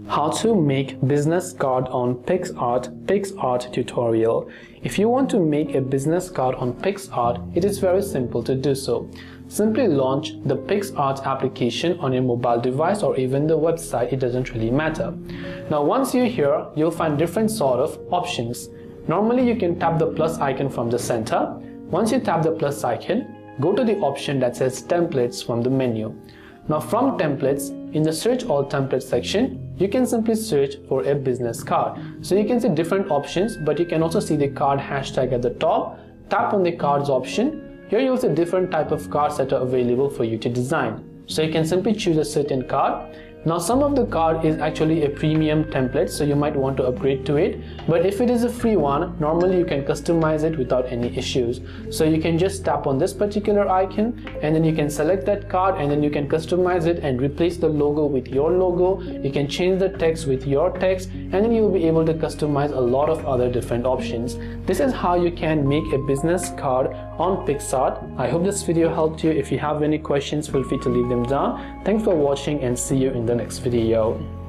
How to make business card on Picsart tutorial. If you want to make a business card on Picsart, it is very simple to do so. Simply launch the Picsart application on your mobile device or even the website, it doesn't really matter. Now once you're here, you'll find different sort of options. Normally you can tap the plus icon from the center. Once you tap the plus icon, go to the option that says templates from the menu. Now from templates, in the search all templates section, you can simply search for a business card. So you can see different options, but you can also see the card hashtag at the top. Tap on the cards option. Here you'll see different type of cards that are available for you to design. So you can simply choose a certain card. Now some of the card is actually a premium template, so you might want to upgrade to it, but if it is a free one, normally you can customize it without any issues. So you can just tap on this particular icon and then you can select that card and then you can customize it and replace the logo with your logo. You can change the text with your text and then you will be able to customize a lot of other different options. This is how you can make a business card on Picsart. I hope this video helped you. If you have any questions, feel free to leave them down. Thanks for watching and see you in the next video.